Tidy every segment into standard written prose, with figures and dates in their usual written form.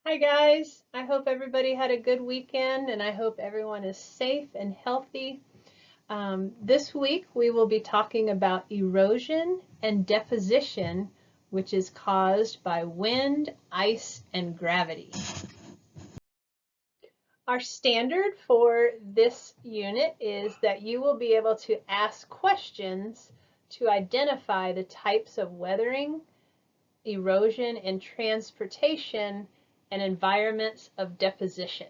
Hi guys, I hope everybody had a good weekend and I hope everyone is safe and healthy. This week we will be talking about erosion and deposition, which is caused by wind, ice, and gravity. Our standard for this unit is that you will be able to ask questions to identify the types of weathering, erosion, and transportation and environments of deposition.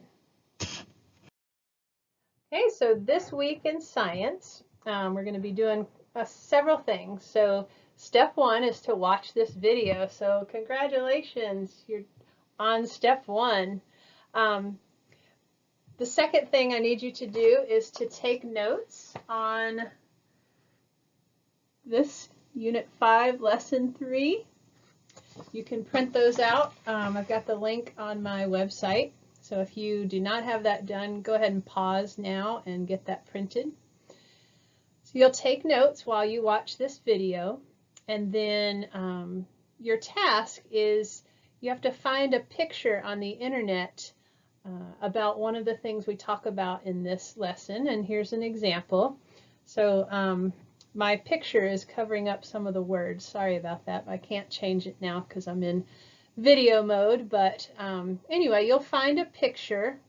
Okay, so this week in science, we're going to be doing several things. So step one is to watch this video. So congratulations, you're on step one. The second thing I need you to do is to take notes on this Unit 5, Lesson 3. You can print those out. I've got the link on my website. So if you do not have that done, go ahead and pause now and get that printed. So you'll take notes while you watch this video, and then your task is you have to find a picture on the internet about one of the things we talk about in this lesson, and here's an example. So my picture is covering up some of the words. Sorry about that. I can't change it now because I'm in video mode, but anyway, you'll find a picture.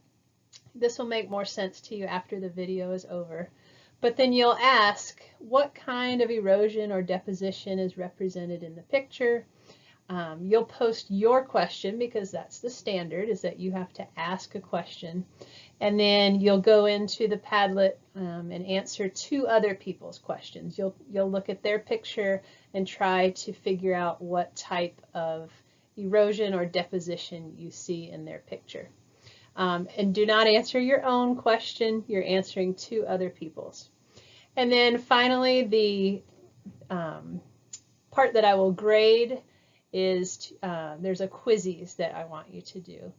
This will make more sense to you after the video is over. But then you'll ask what kind of erosion or deposition is represented in the picture. You'll post your question because that's the standard, is that you have to ask a question. And then you'll go into the Padlet and answer two other people's questions. You'll look at their picture and try to figure out what type of erosion or deposition you see in their picture. And do not answer your own question. You're answering two other people's. And then finally, the part that I will grade is there's a quizzes that I want you to do.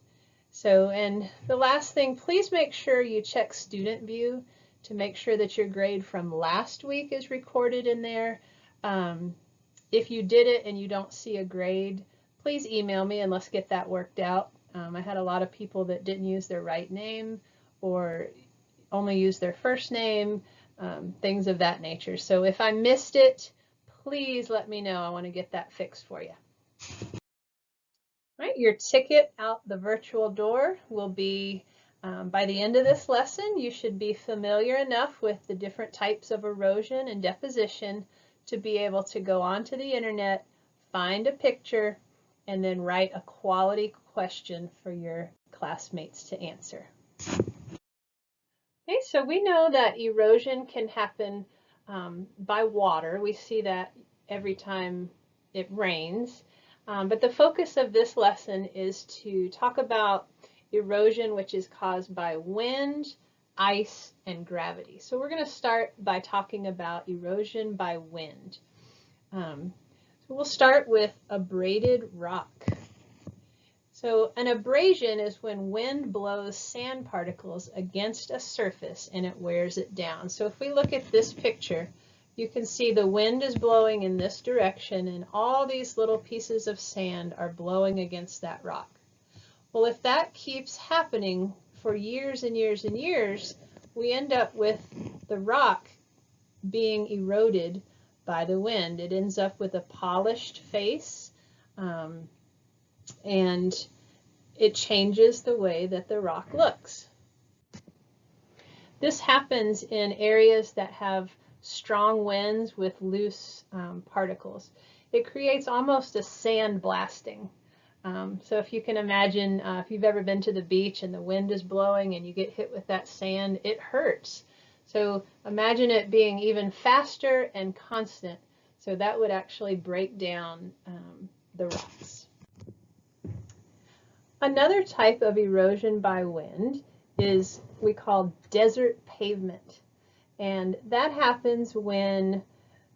So, and the last thing, please make sure you check student view to make sure that your grade from last week is recorded in there. If you did it and you don't see a grade, please email me and let's get that worked out. I had a lot of people that didn't use their right name or only use their first name, things of that nature. So if I missed it, please let me know. I want to get that fixed for you. All right, your ticket out the virtual door will be by the end of this lesson. You should be familiar enough with the different types of erosion and deposition to be able to go onto the internet, find a picture, and then write a quality question for your classmates to answer. Okay, so we know that erosion can happen by water. We see that every time it rains. But the focus of this lesson is to talk about erosion, which is caused by wind, ice, and gravity. So we're going to start by talking about erosion by wind. So we'll start with abraded rock. So an abrasion is when wind blows sand particles against a surface and it wears it down. So if we look at this picture, you can see the wind is blowing in this direction and all these little pieces of sand are blowing against that rock. Well, if that keeps happening for years and years and years, we end up with the rock being eroded by the wind. It ends up with a polished face, and it changes the way that the rock looks. This happens in areas that have strong winds with loose particles. It creates almost a sand blasting. So if you can imagine, if you've ever been to the beach and the wind is blowing and you get hit with that sand, it hurts. So imagine it being even faster and constant. So that would actually break down the rocks. Another type of erosion by wind is we call desert pavement. And that happens when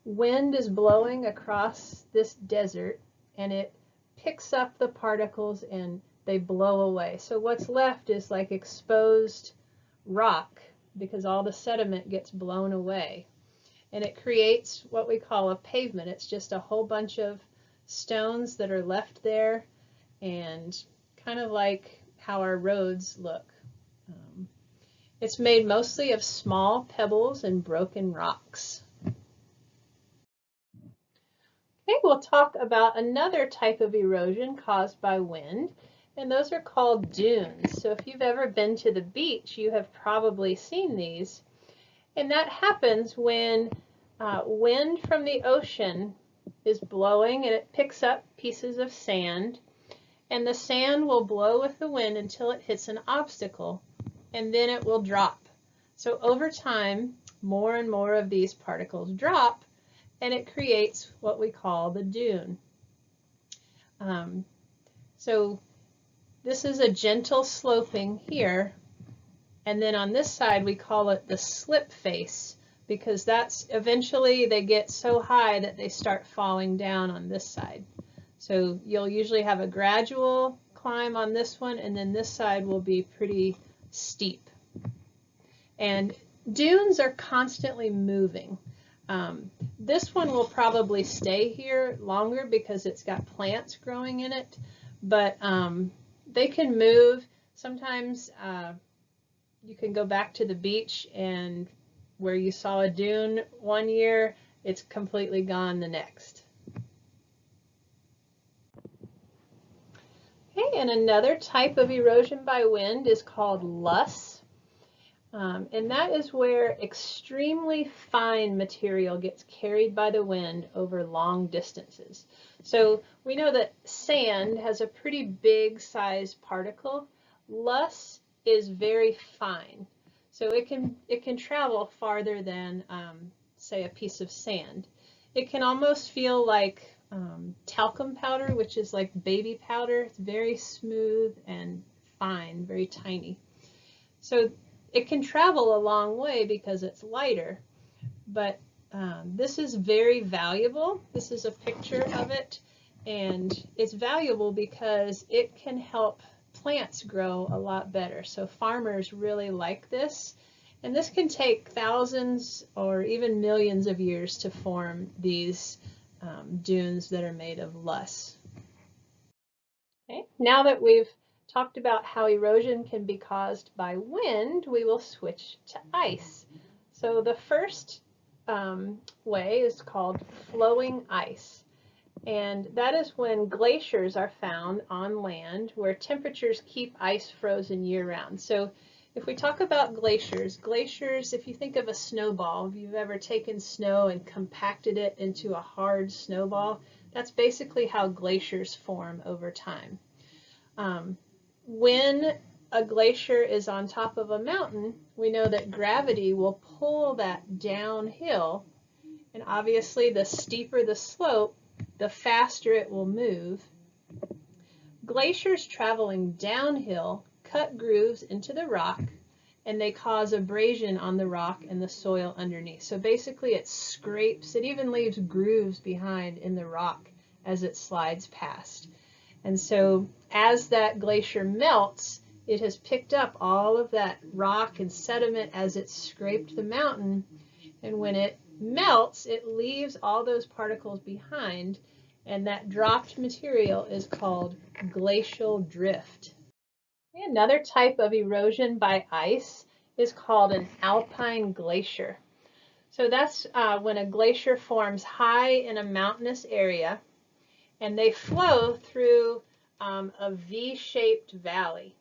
wind is blowing across this desert and it picks up the particles and they blow away. So what's left is like exposed rock because all the sediment gets blown away. And it creates what we call a pavement. It's just a whole bunch of stones that are left there and kind of like how our roads look. It's made mostly of small pebbles and broken rocks. Okay, we'll talk about another type of erosion caused by wind, and those are called dunes. So if you've ever been to the beach, you have probably seen these. And that happens when wind from the ocean is blowing and it picks up pieces of sand, and the sand will blow with the wind until it hits an obstacle, and then it will drop. So over time, more and more of these particles drop, and it creates what we call the dune. So this is a gentle sloping here, and then on this side we call it the slip face, because that's eventually they get so high that they start falling down on this side. So you'll usually have a gradual climb on this one, and then this side will be pretty steep. And dunes are constantly moving. This one will probably stay here longer because it's got plants growing in it, but they can move. Sometimes you can go back to the beach, and where you saw a dune one year, it's completely gone the next. Okay, and another type of erosion by wind is called loess. And that is where extremely fine material gets carried by the wind over long distances. So we know that sand has a pretty big sized particle. Loess is very fine. So it can travel farther than, say, a piece of sand. It can almost feel like talcum powder, which is like baby powder. It's very smooth and fine, very tiny. So it can travel a long way because it's lighter, but this is very valuable. This is a picture of it, and it's valuable because it can help plants grow a lot better. So farmers really like this, and this can take thousands or even millions of years to form these dunes that are made of loess. Okay, now that we've talked about how erosion can be caused by wind, we will switch to ice. So the first way is called flowing ice. And that is when glaciers are found on land where temperatures keep ice frozen year-round. So if we talk about glaciers, if you think of a snowball, if you've ever taken snow and compacted it into a hard snowball, that's basically how glaciers form over time. When a glacier is on top of a mountain, we know that gravity will pull that downhill, and obviously the steeper the slope, the faster it will move. Glaciers traveling downhill cut grooves into the rock, and they cause abrasion on the rock and the soil underneath. So basically it scrapes, it even leaves grooves behind in the rock as it slides past. And so as that glacier melts, it has picked up all of that rock and sediment as it scraped the mountain. And when it melts, it leaves all those particles behind, and that dropped material is called glacial drift. Another type of erosion by ice is called an alpine glacier. So that's when a glacier forms high in a mountainous area, and they flow through a V-shaped valley.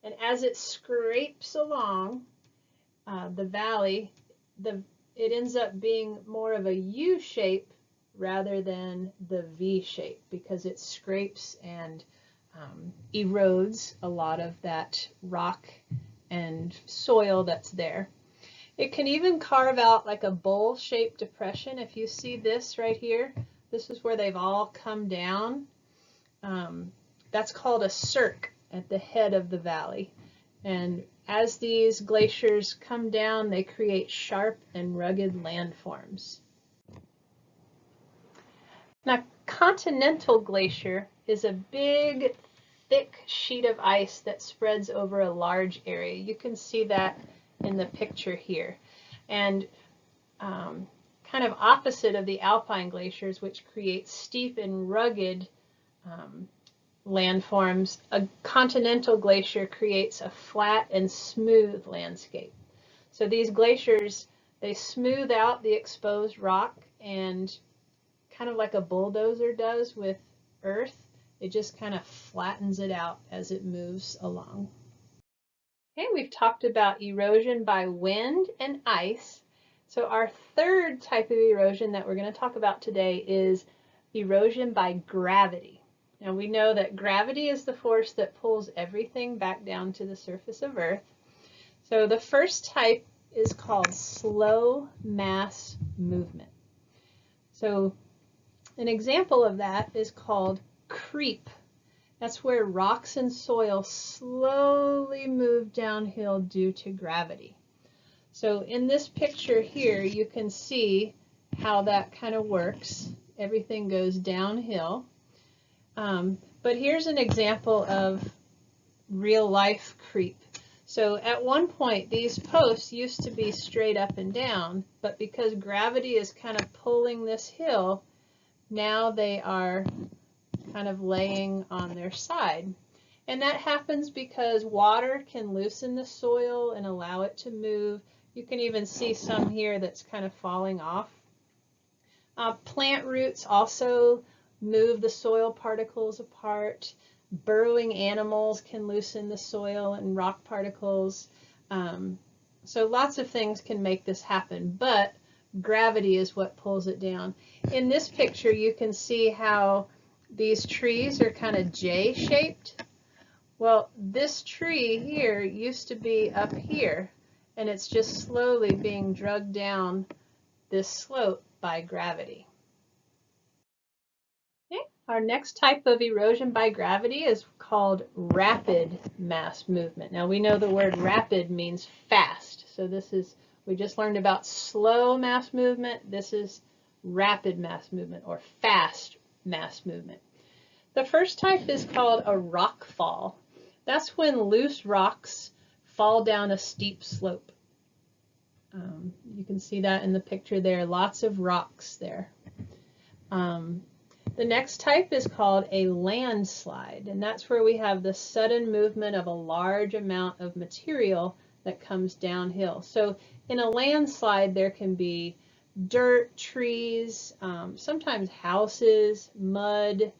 And as it scrapes along the valley, it ends up being more of a U shape rather than the V shape, because it scrapes and erodes a lot of that rock and soil that's there. It can even carve out like a bowl-shaped depression. If you see this right here, this is where they've all come down. That's called a cirque at the head of the valley. And as these glaciers come down, they create sharp and rugged landforms. Now, continental glacier is a big, thick sheet of ice that spreads over a large area. You can see that in the picture here. And kind of opposite of the alpine glaciers, which create steep and rugged landforms, a continental glacier creates a flat and smooth landscape. So these glaciers, they smooth out the exposed rock, and kind of like a bulldozer does with earth, it just kind of flattens it out as it moves along. Okay, we've talked about erosion by wind and ice. So our third type of erosion that we're going to talk about today is erosion by gravity. Now we know that gravity is the force that pulls everything back down to the surface of Earth. So the first type is called slow mass movement. So an example of that is called creep. That's where rocks and soil slowly move downhill due to gravity. So in this picture here, you can see how that kind of works. Everything goes downhill. But here's an example of real life creep. So at one point, these posts used to be straight up and down, but because gravity is kind of pulling this hill, now they are kind of laying on their side. And that happens because water can loosen the soil and allow it to move. You can even see some here that's kind of falling off. Plant roots also move the soil particles apart. Burrowing animals can loosen the soil and rock particles. So lots of things can make this happen, but gravity is what pulls it down. In this picture, you can see how these trees are kind of J-shaped. Well, this tree here used to be up here, and it's just slowly being dragged down this slope by gravity. Okay. Our next type of erosion by gravity is called rapid mass movement. Now we know the word rapid means fast. So this is, we just learned about slow mass movement. This is rapid mass movement or fast mass movement. The first type is called a rock fall. That's when loose rocks fall down a steep slope. You can see that in the picture there, lots of rocks there. The next type is called a landslide, and that's where we have the sudden movement of a large amount of material that comes downhill. So in a landslide, there can be dirt, trees, sometimes houses, mud.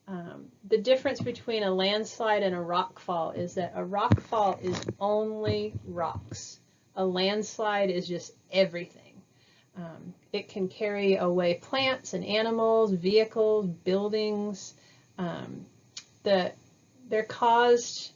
The difference between a landslide and a rock fall is that a rock fall is only rocks. A landslide is just everything. It can carry away plants and animals, vehicles, buildings. They're caused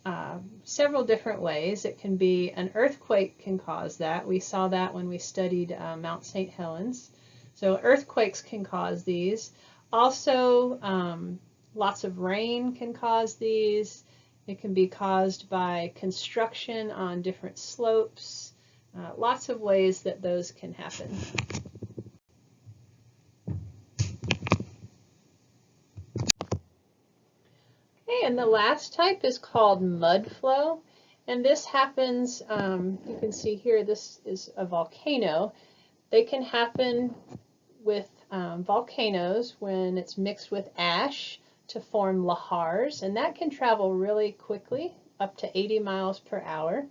several different ways. It can be an earthquake can cause that. We saw that when we studied Mount St. Helens. So earthquakes can cause these. Also, lots of rain can cause these. It can be caused by construction on different slopes. Lots of ways that those can happen. Okay, and the last type is called mud flow. And this happens, you can see here, this is a volcano. They can happen with volcanoes when it's mixed with ash to form lahars, and that can travel really quickly, up to 80 miles per hour.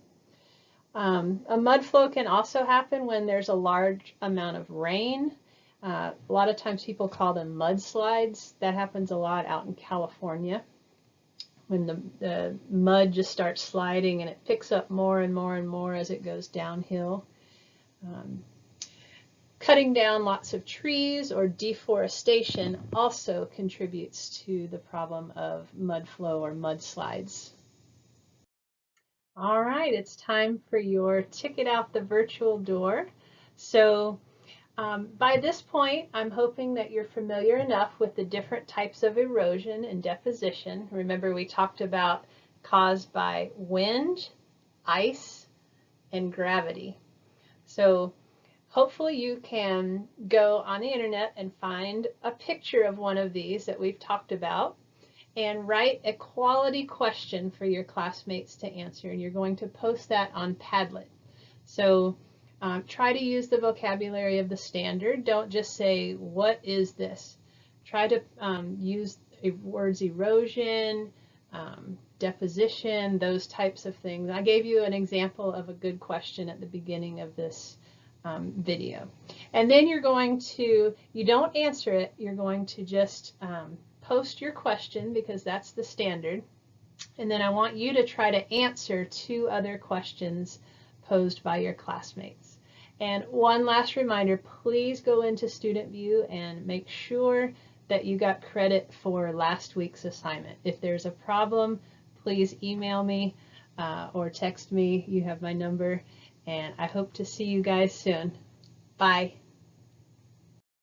A mud flow can also happen when there's a large amount of rain. A lot of times people call them mudslides. That happens a lot out in California when the mud just starts sliding and it picks up more and more and more as it goes downhill. Cutting down lots of trees or deforestation also contributes to the problem of mud flow or mudslides. All right, it's time for your ticket out the virtual door. So by this point, I'm hoping that you're familiar enough with the different types of erosion and deposition. Remember, we talked about caused by wind, ice, and gravity. So hopefully you can go on the internet and find a picture of one of these that we've talked about and write a quality question for your classmates to answer. And you're going to post that on Padlet. So try to use the vocabulary of the standard. Don't just say, what is this? Try to use words erosion, deposition, those types of things. I gave you an example of a good question at the beginning of this video. And then you're going to, you don't answer it, you're going to just post your question because that's the standard. And then I want you to try to answer 2 other questions posed by your classmates. And one last reminder, please go into Student View and make sure that you got credit for last week's assignment. If there's a problem, please email me or text me. You have my number, and I hope to see you guys soon. Bye.